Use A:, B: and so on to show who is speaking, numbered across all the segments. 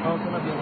A: Vamos a un avión.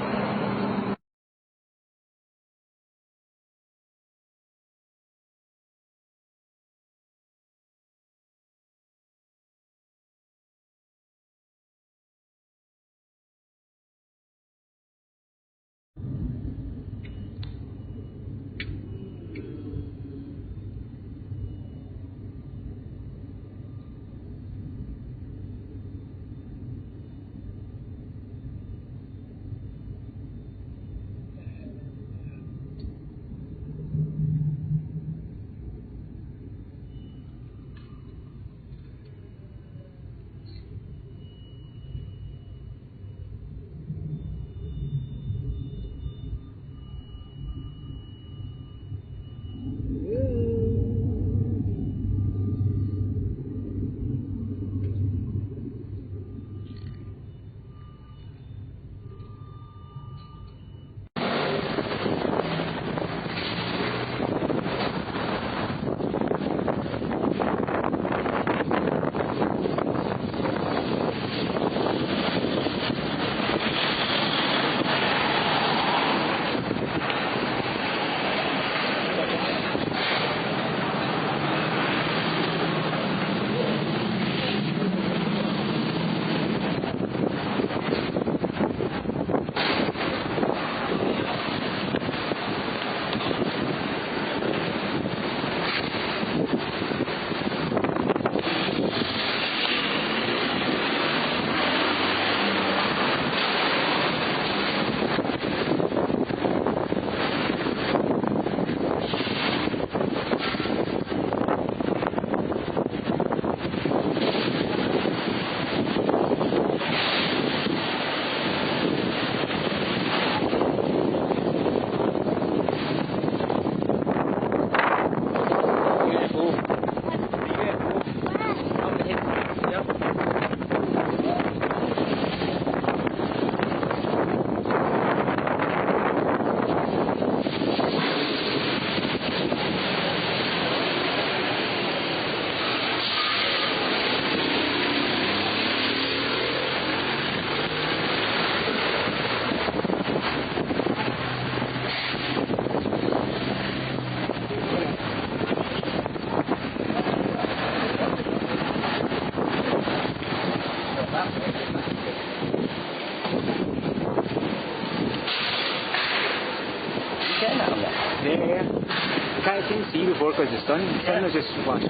B: I think ᴤɪᴅᴇᴏs is done. Can I just watch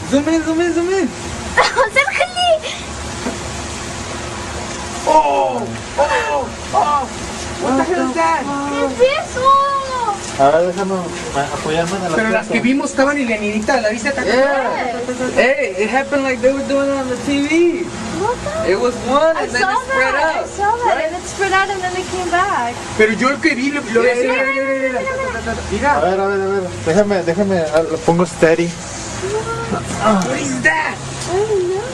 A: Zoom in, zoom in, zoom in.
C: ثلخلي.
A: Oh, oh, oh. What the hell is that?
C: ⴑ괜so.
D: A ver, déjame apoyarme en la
A: Pero las que vimos estaban ileniditas, ¿la viste? Hey, it happened like they were doing it on the TV. It was one and then it spread out.
C: I saw that, and it spread out and then it came back.
A: Pero yo el que vi lo decía.
D: A ver, déjame, lo pongo steady.
A: What is that?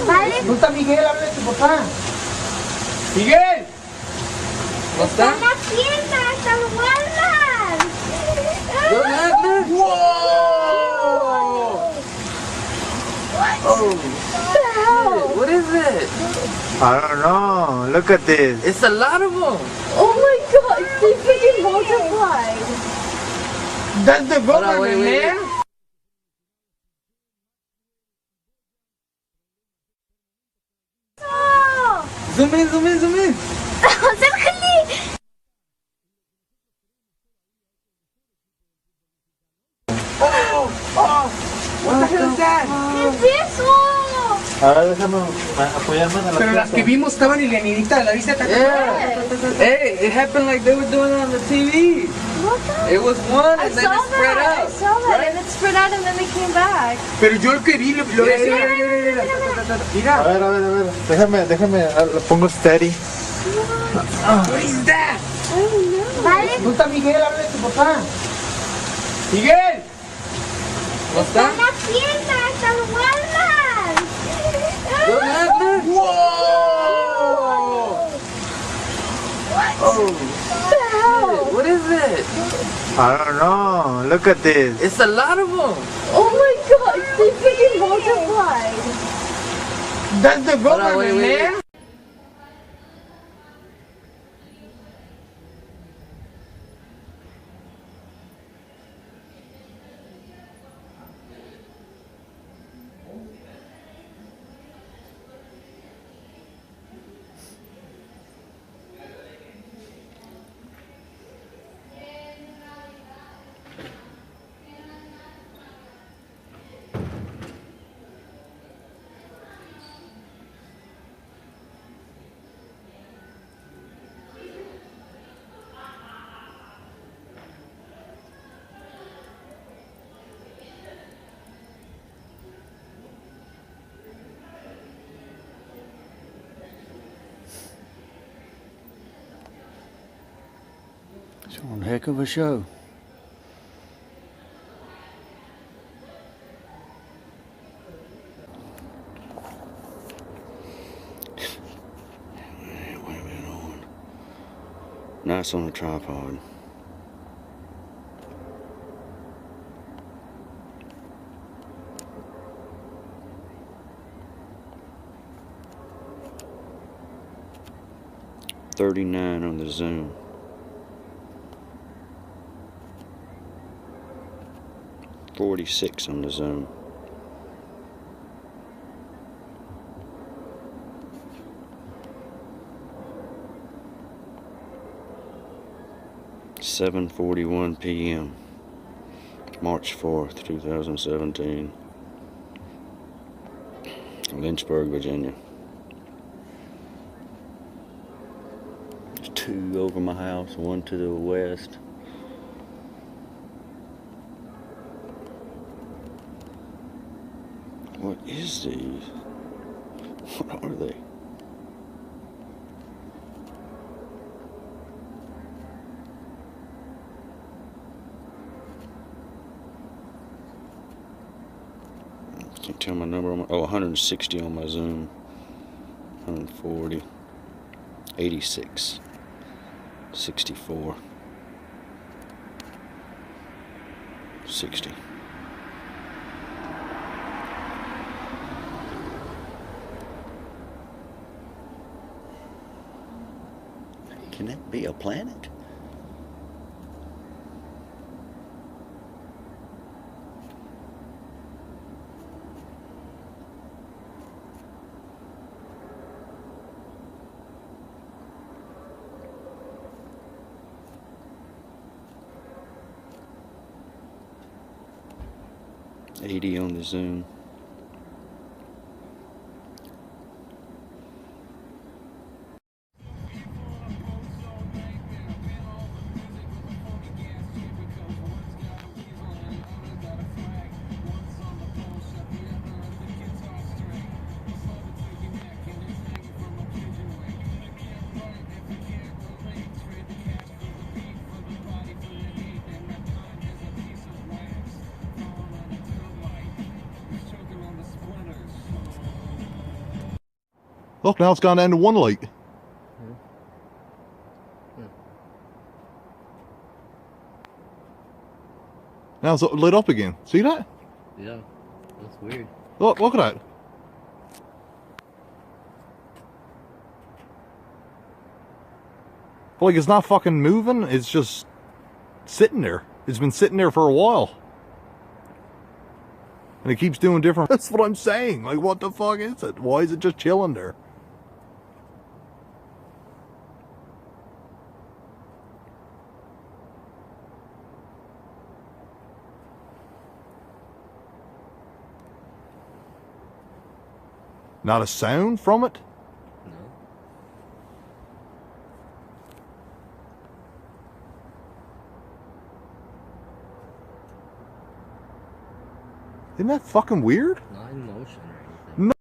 C: Vale.
A: ¿No está Miguel? Habla de tu papá. ¡Miguel! ¿No está?
C: Están las piernas, están guardas.
A: ¡Wow!
C: What the hell?
A: What is it?
D: I don't know. Look at this.
A: It's a lot of them.
C: Oh my god, they freaking multiplied.
A: That's the government, man. Zoom in, zoom in, zoom in.
C: ثلخلي.
A: Oh, oh. What the hell is that?
C: ⴑ�ɪᴅᴇᴏs.
D: A A ver, déjame apoyarme en la
A: Pero las que vimos estaban ileniditas, ¿la viste acá?
C: Yeah.
A: Hey, it happened like they were doing it on the TV. It was one
C: I
A: and then
C: saw
A: it spread
C: that. I
A: out.
C: saw that, and it spread out, and then they came back.
A: Pero yo lo que vi, lo
C: Mira,
A: decía.
C: mira, mira, mira, mira.
D: A ver, a ver, a ver. Déjame, lo pongo steady.
A: What is that?
C: I don't know. Vale.
A: Pregunta a Miguel, habla de tu papá. Miguel. What's
C: Están
A: that?
C: las tiendas, están Walmart.
A: Look at that. Whoa! Oh, shit. What is it?
D: I don't know. Look at this.
A: It's a lot of them.
C: Oh my god, they freaking multiplied.
A: That's the
B: Hold on,
A: government,
B: wait.
A: man.
B: It's one heck of a show. Wait a minute on. Nice on a tripod. $39 on the zoom. 46 on the zoom. $7:41 p.m. March 4th, 2017. Lynchburg, Virginia. There's two over my house, one to the west. What is these? What are they? Can't tell my number on my, 160 on my zoom. 140. 86. 64. 60. Can that be a planet? $80 on the zoom.
E: Look, now it's gone down to one light. Now it's lit up again. See that?
F: Yeah, that's weird.
E: Look at that. But like, it's not fucking moving. It's just sitting there. It's been sitting there for a while. And it keeps doing different. That's what I'm saying. Like, what the fuck is it? Why is it just chilling there? Not a sound from it?
F: No.
E: Isn't that fucking weird?
F: Not in motion or anything.
E: No.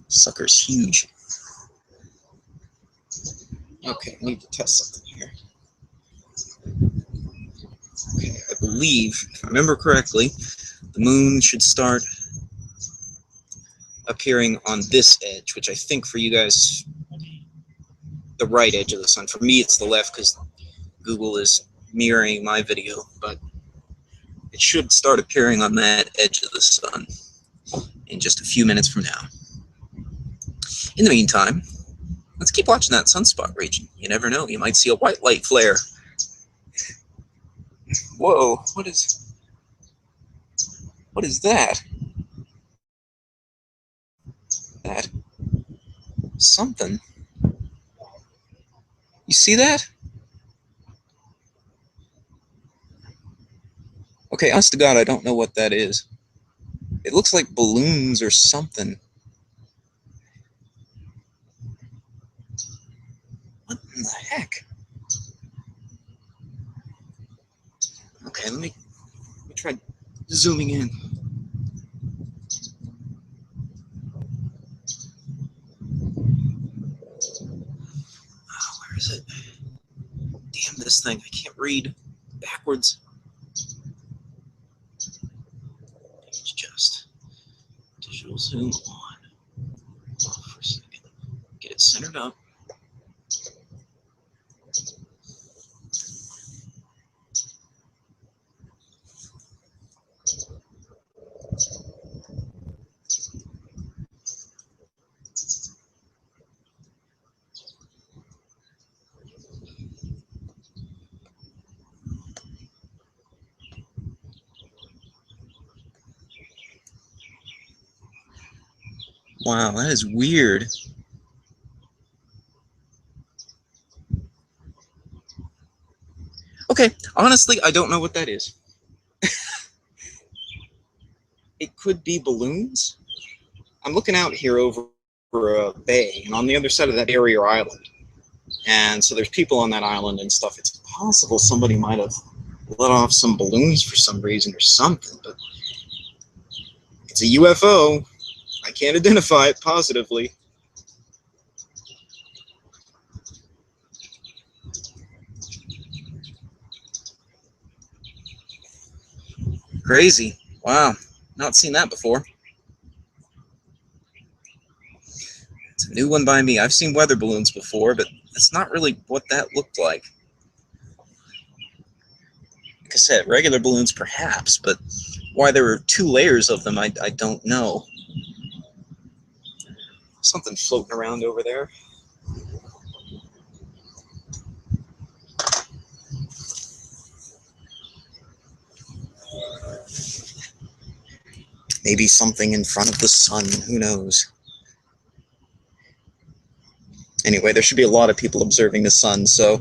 G: Sucker's huge. Okay, I need to test something here. Okay, I believe, if I remember correctly, the moon should start appearing on this edge, which I think for you guys, the right edge of the sun. For me, it's the left because Google is mirroring my video, but it should start appearing on that edge of the sun in just a few minutes from now. In the meantime, let's keep watching that sunspot region. You never know, you might see a white light flare. Whoa, what is that? That something. You see that? Okay, honest to God, I don't know what that is. It looks like balloons or something. What in the heck? Okay, let me try zooming in. Oh, where is it? Damn this thing, I can't read backwards. It's just digital zoom on. Off for a second. Get it centered up. Wow, that is weird. Okay, honestly, I don't know what that is. It could be balloons. I'm looking out here over a bay, and on the other side of that area are island. And so there's people on that island and stuff. It's possible somebody might have let off some balloons for some reason or something, but it's a UFO. I can't identify it positively. Crazy. Wow. Not seen that before. It's a new one by me. I've seen weather balloons before, but it's not really what that looked like. Like I said, regular balloons perhaps, but why there were 2 layers of them, I don't know. Something floating around over there. Maybe something in front of the sun, who knows? Anyway, there should be a lot of people observing the sun, so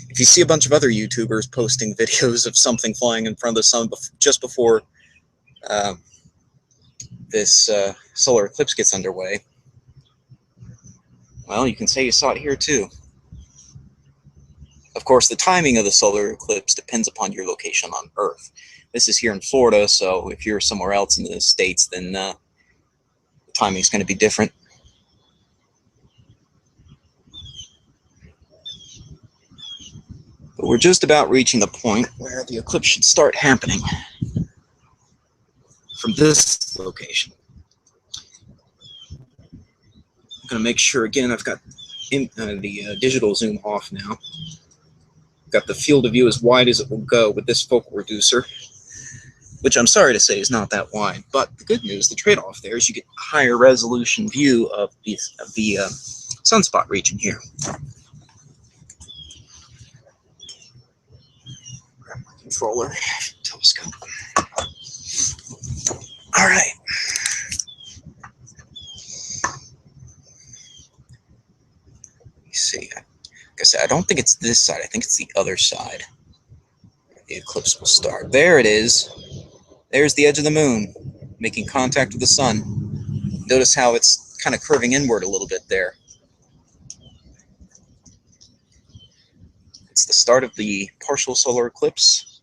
G: if you see a bunch of other YouTubers posting videos of something flying in front of the sun just before this solar eclipse gets underway, well, you can say you saw it here too. Of course, the timing of the solar eclipse depends upon your location on Earth. This is here in Florida, so if you're somewhere else in the States, then the timing is going to be different. But we're just about reaching the point where the eclipse should start happening from this location. I'm going to make sure, again, I've got the digital zoom off now. Got the field of view as wide as it will go with this focal reducer, which I'm sorry to say is not that wide. But the good news, the trade-off there is you get a higher resolution view of the sunspot region here. Grab my controller, telescope. All right. Let me see. Like I said, I don't think it's this side. I think it's the other side. The eclipse will start. There it is. There's the edge of the moon, making contact with the sun. Notice how it's kind of curving inward a little bit there. It's the start of the partial solar eclipse.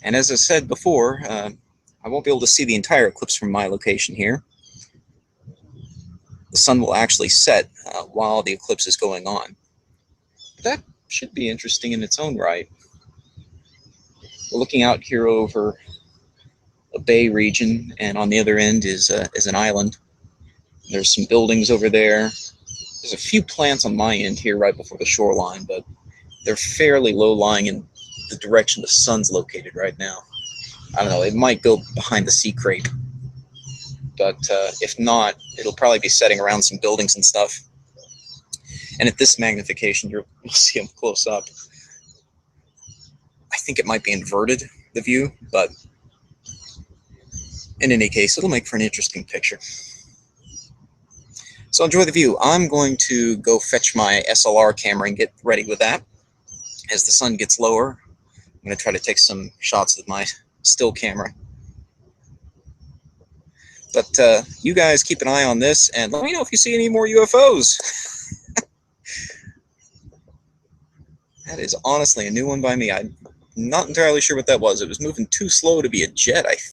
G: And as I said before, I won't be able to see the entire eclipse from my location here. The sun will actually set while the eclipse is going on. That should be interesting in its own right. We're looking out here over a bay region, and on the other end is an island. There's some buildings over there. There's a few plants on my end here right before the shoreline, but they're fairly low-lying in the direction the sun's located right now. I don't know, it might go behind the sea crate, but if not, it'll probably be setting around some buildings and stuff. And at this magnification, you'll see them close up. I think it might be inverted, the view, but in any case, it'll make for an interesting picture. So enjoy the view. I'm going to go fetch my SLR camera and get ready with that. As the sun gets lower, I'm going to try to take some shots with my still camera. But you guys keep an eye on this, and let me know if you see any more UFOs. That is honestly a new one by me. I'm not entirely sure what that was. It was moving too slow to be a jet, I think.